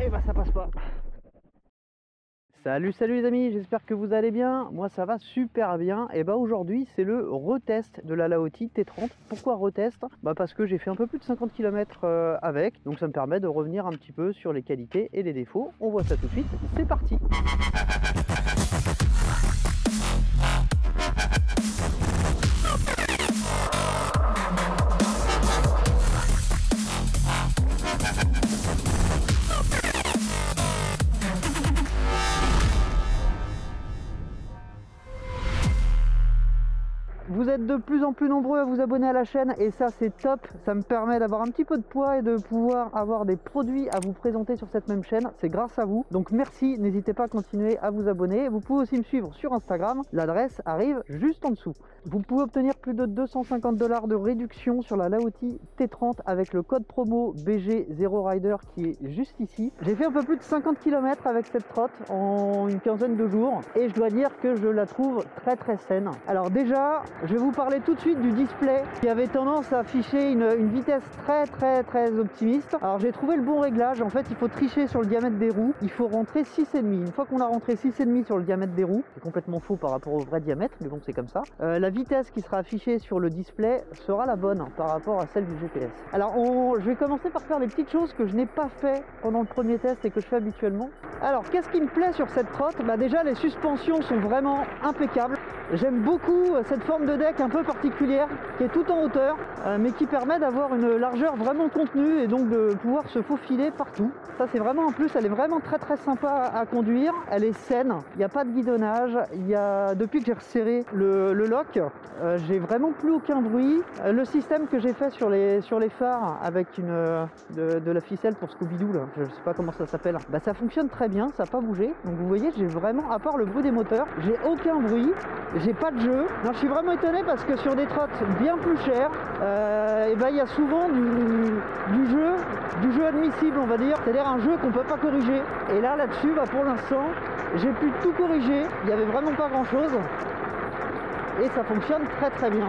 et bah ça passe pas. Salut les amis, j'espère que vous allez bien. Moi ça va super bien. Et bah aujourd'hui c'est le retest de la Laoty T30. Pourquoi retest? Bah parce que j'ai fait un peu plus de 50 km avec, donc ça me permet de revenir un petit peu sur les qualités et les défauts. On voit ça tout de suite, c'est parti. Vous êtes de plus en plus nombreux à vous abonner à la chaîne et ça c'est top, ça me permet d'avoir un petit peu de poids et de pouvoir avoir des produits à vous présenter sur cette même chaîne, c'est grâce à vous, donc merci, n'hésitez pas à continuer à vous abonner. Vous pouvez aussi me suivre sur Instagram, l'adresse arrive juste en dessous. Vous pouvez obtenir plus de 250 $ de réduction sur la Laoty T30 avec le code promo BG0Rider qui est juste ici. J'ai fait un peu plus de 50 km avec cette trotte en une quinzaine de jours et je dois dire que je la trouve très saine. Alors déjà, je vais vous parler tout de suite du display qui avait tendance à afficher une vitesse très optimiste. Alors j'ai trouvé le bon réglage. En fait, il faut tricher sur le diamètre des roues. Il faut rentrer 6,5. Une fois qu'on a rentré 6,5 sur le diamètre des roues, c'est complètement faux par rapport au vrai diamètre, mais bon, c'est comme ça. La vitesse qui sera affichée sur le display sera la bonne par rapport à celle du GPS. Alors je vais commencer par faire les petites choses que je n'ai pas fait pendant le premier test et que je fais habituellement. Alors qu'est-ce qui me plaît sur cette trotte? Bah déjà les suspensions sont vraiment impeccables. J'aime beaucoup cette forme de deck un peu particulière qui est tout en hauteur mais qui permet d'avoir une largeur vraiment contenue et donc de pouvoir se faufiler partout. Ça c'est vraiment un plus, elle est vraiment très sympa à conduire, elle est saine, il n'y a pas de guidonnage, depuis que j'ai resserré le lock, j'ai vraiment plus aucun bruit. Le système que j'ai fait sur les phares avec de la ficelle pour Scooby-Doo, là, je sais pas comment ça s'appelle, bah ça fonctionne très bien, ça n'a pas bougé. Donc vous voyez, j'ai vraiment, à part le bruit des moteurs, j'ai aucun bruit, j'ai pas de jeu. Non, je suis vraiment étonné parce que sur des trottes bien plus chères, et ben il y a souvent du jeu admissible, on va dire, c'est-à-dire un jeu qu'on peut pas corriger. Et là-dessus, bah, pour l'instant, j'ai pu tout corriger, il y avait vraiment pas grand-chose et ça fonctionne très bien.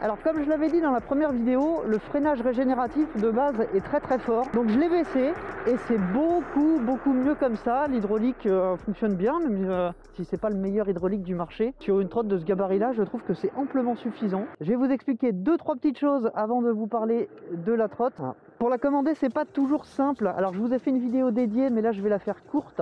Alors comme je l'avais dit dans la première vidéo, le freinage régénératif de base est très fort. Donc je l'ai baissé et c'est beaucoup mieux comme ça. L'hydraulique fonctionne bien, même si c'est pas le meilleur hydraulique du marché. Sur une trotte de ce gabarit-là, je trouve que c'est amplement suffisant. Je vais vous expliquer 2-3 petites choses avant de vous parler de la trotte. Pour la commander, c'est pas toujours simple. Alors je vous ai fait une vidéo dédiée, mais là je vais la faire courte.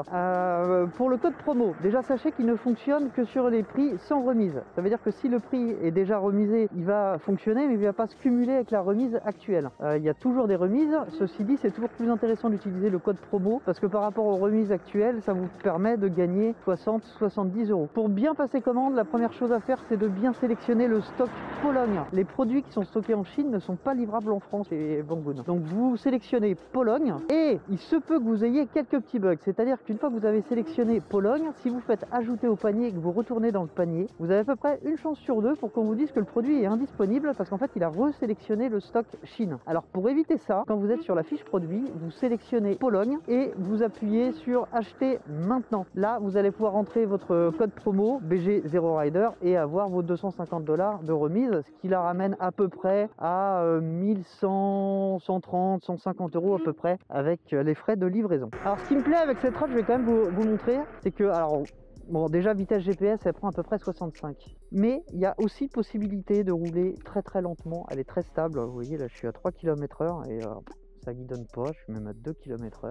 Pour le code promo, déjà sachez qu'il ne fonctionne que sur les prix sans remise. Ça veut dire que si le prix est déjà remisé, il va fonctionner, mais il ne va pas se cumuler avec la remise actuelle. Il y a toujours des remises. Ceci dit, c'est toujours plus intéressant d'utiliser le code promo parce que par rapport aux remises actuelles, ça vous permet de gagner 60-70 €. Pour bien passer commande, la première chose à faire, c'est de bien sélectionner le stock Pologne. Les produits qui sont stockés en Chine ne sont pas livrables en France et Banggood. Donc vous sélectionnez Pologne et il se peut que vous ayez quelques petits bugs. C'est-à-dire qu'une fois que vous avez sélectionné Pologne, si vous faites ajouter au panier et que vous retournez dans le panier, vous avez à peu près une chance sur deux pour qu'on vous dise que le produit est indisponible parce qu'en fait il a resélectionné le stock Chine. Alors pour éviter ça, quand vous êtes sur la fiche produit, vous sélectionnez Pologne et vous appuyez sur acheter maintenant. Là vous allez pouvoir rentrer votre code promo BG0Rider et avoir vos 250 $ de remise, ce qui la ramène à peu près à 1100, 130, 150 € à peu près avec les frais de livraison. Alors ce qui me plaît avec cette trotte, je vais quand même vous montrer, c'est que alors bon, déjà vitesse GPS elle prend à peu près 65, mais il y a aussi possibilité de rouler très lentement, elle est très stable. Vous voyez là je suis à 3 km/h et ça guidonne pas, je suis même à 2 km/h.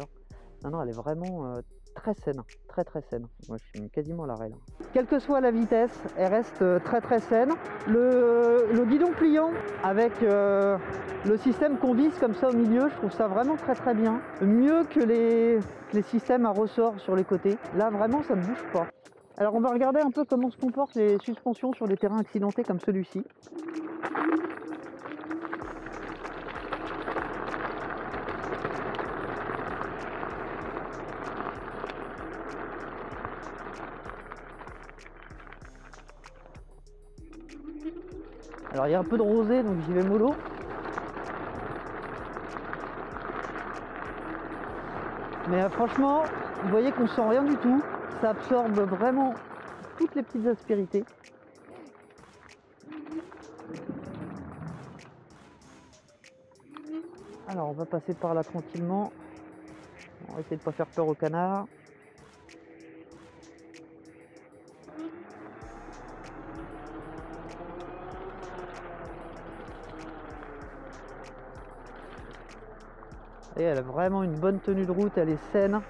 Non, elle est vraiment très saine, très saine. Moi je suis quasiment à l'arrêt là. Quelle que soit la vitesse, elle reste très saine. Le guidon pliant avec le système qu'on visse comme ça au milieu, je trouve ça vraiment très bien. Mieux que les systèmes à ressort sur les côtés. Là vraiment ça ne bouge pas. Alors on va regarder un peu comment se comportent les suspensions sur des terrains accidentés comme celui-ci. Alors il y a un peu de rosée donc j'y vais mollo. Mais franchement, vous voyez qu'on sent rien du tout. Ça absorbe vraiment toutes les petites aspérités. Alors on va passer par là tranquillement. va essayer de pas faire peur au canard. Et elle a vraiment une bonne tenue de route, elle est saine.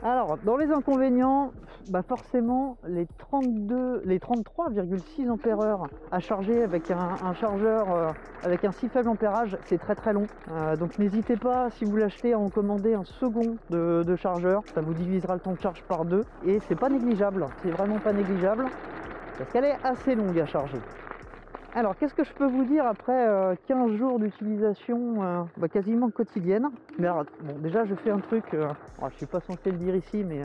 Alors, dans les inconvénients, bah forcément, les 33,6 ampères-heure à charger avec un chargeur avec un si faible ampérage, c'est très long. Donc n'hésitez pas, si vous l'achetez, à en commander un second de chargeur. Ça vous divisera le temps de charge par 2. Et c'est pas négligeable, c'est vraiment pas négligeable, parce qu'elle est assez longue à charger. Alors, qu'est-ce que je peux vous dire après 15 jours d'utilisation quasiment quotidienne? Mais alors, bon, déjà, je fais un truc, je suis pas censé le dire ici, mais...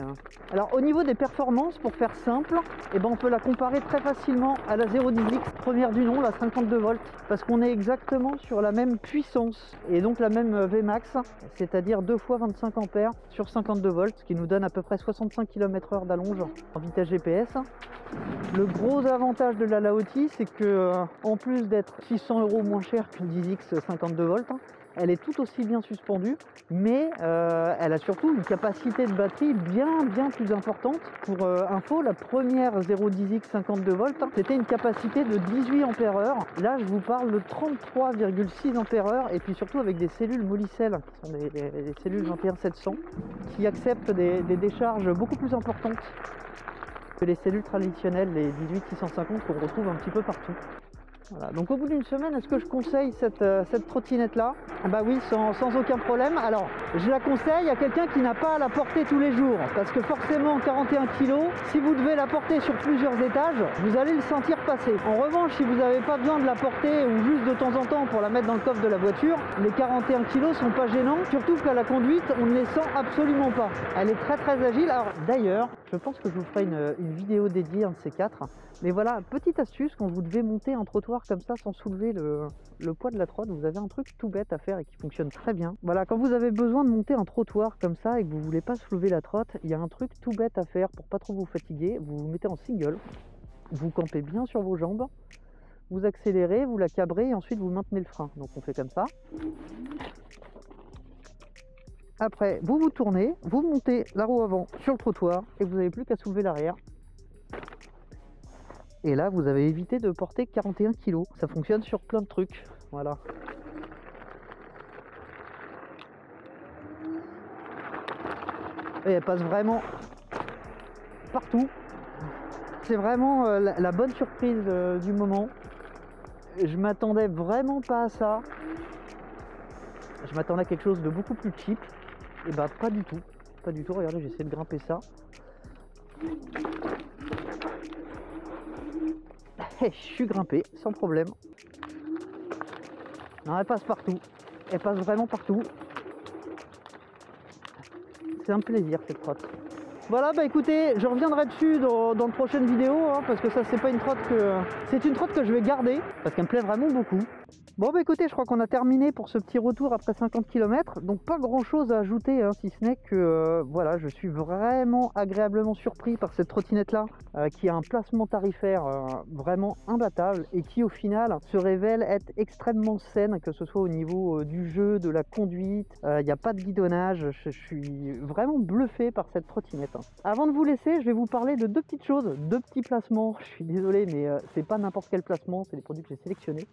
Alors, au niveau des performances, pour faire simple, on peut la comparer très facilement à la 010X première du nom, la 52 volts, parce qu'on est exactement sur la même puissance, et donc la même Vmax, c'est-à-dire 2 fois 25 ampères sur 52 volts, ce qui nous donne à peu près 65 km/h d'allonge en vitesse GPS. Le gros avantage de la Laoty, c'est que en plus d'être 600 € moins cher que le 10X 52 volts, elle est tout aussi bien suspendue, mais elle a surtout une capacité de batterie bien plus importante. Pour info, la première 010X 52 volts, c'était une capacité de 18 ampères-heure. Là, je vous parle de 33,6 ampères-heure, et puis surtout avec des cellules Molicel, qui sont des cellules 21700, qui acceptent des décharges beaucoup plus importantes que les cellules traditionnelles, les 18650 qu'on retrouve un petit peu partout. Voilà. Donc au bout d'une semaine, est-ce que je conseille cette trottinette là? Bah oui, sans aucun problème. Alors je la conseille à quelqu'un qui n'a pas à la porter tous les jours, parce que forcément 41 kg, si vous devez la porter sur plusieurs étages, vous allez le sentir passer. En revanche, si vous n'avez pas besoin de la porter, ou juste de temps en temps pour la mettre dans le coffre de la voiture, les 41 kg sont pas gênants, surtout qu'à la conduite, on ne les sent absolument pas. Elle est très agile. Alors d'ailleurs, je pense que je vous ferai une vidéo dédiée, un de ces quatre. Mais voilà, petite astuce, quand vous devez monter un trottoir comme ça sans soulever le poids de la trotte, vous avez un truc tout bête à faire et qui fonctionne très bien. Voilà, quand vous avez besoin de monter un trottoir comme ça et que vous voulez pas soulever la trotte, il y a un truc tout bête à faire pour pas trop vous fatiguer. Vous vous mettez en single, vous campez bien sur vos jambes, vous accélérez, vous la cabrez et ensuite vous maintenez le frein. Donc on fait comme ça. Après, vous vous tournez, vous montez la roue avant sur le trottoir et vous n'avez plus qu'à soulever l'arrière. Et là, vous avez évité de porter 41 kg. Ça fonctionne sur plein de trucs. Voilà. Et elle passe vraiment partout. C'est vraiment la bonne surprise du moment. Je m'attendais vraiment pas à ça. Je m'attendais à quelque chose de beaucoup plus cheap. Et bah pas du tout. Pas du tout. Regardez, j'essaie de grimper ça. Et je suis grimpé sans problème. Non, elle passe partout. Elle passe vraiment partout. C'est un plaisir cette trotte. Voilà, bah écoutez, je reviendrai dessus dans de prochaines vidéos, parce que ça c'est pas une trotte que... C'est une trotte que je vais garder, parce qu'elle me plaît vraiment beaucoup. Bon bah écoutez, je crois qu'on a terminé pour ce petit retour après 50 km, donc pas grand chose à ajouter, si ce n'est que voilà, je suis vraiment agréablement surpris par cette trottinette là, qui a un placement tarifaire vraiment imbattable et qui au final se révèle être extrêmement saine, que ce soit au niveau du jeu, de la conduite, il n'y a pas de guidonnage. Je suis vraiment bluffé par cette trottinette. Avant de vous laisser, je vais vous parler de deux petites choses, deux petits placements. Je suis désolé, mais c'est pas n'importe quel placement, c'est des produits que j'ai sélectionnés.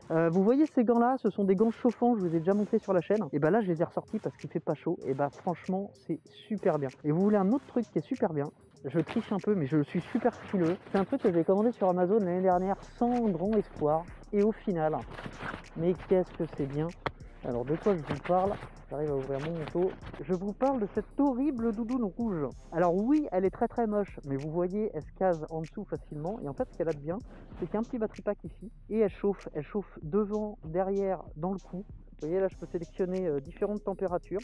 Vous voyez ces gants là, ce sont des gants chauffants, je vous ai déjà montré sur la chaîne. Et bah là je les ai ressortis parce qu'il fait pas chaud. Et bah franchement c'est super bien. Et vous voulez un autre truc qui est super bien, je triche un peu mais je suis super frileux. C'est un truc que j'ai commandé sur Amazon l'année dernière sans grand espoir. Et au final, mais qu'est-ce que c'est bien. Alors de quoi je vous parle? J'arrive à ouvrir mon manteau. Je vous parle de cette horrible doudoune rouge. Alors oui, elle est très moche, mais vous voyez, elle se case en dessous facilement. Et en fait, ce qu'elle a de bien, c'est qu'il y a un petit battery pack ici. Et elle chauffe devant, derrière, dans le cou. Vous voyez, là, je peux sélectionner différentes températures.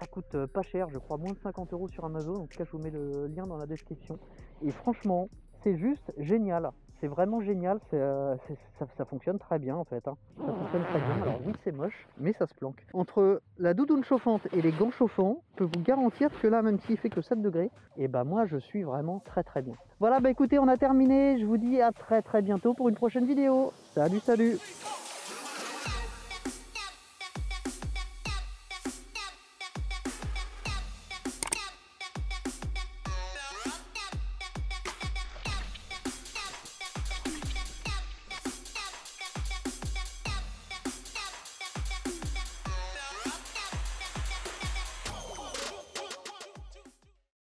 Ça coûte pas cher, je crois moins de 50 € sur Amazon. En tout cas, je vous mets le lien dans la description. Et franchement, c'est juste génial. C'est vraiment génial, ça fonctionne très bien en fait. Ça fonctionne très bien. Alors oui, c'est moche, mais ça se planque. Entre la doudoune chauffante et les gants chauffants, je peux vous garantir que là, même s'il fait que 7 degrés, et bah moi je suis vraiment très bien. Voilà, bah écoutez, on a terminé. Je vous dis à très bientôt pour une prochaine vidéo. Salut.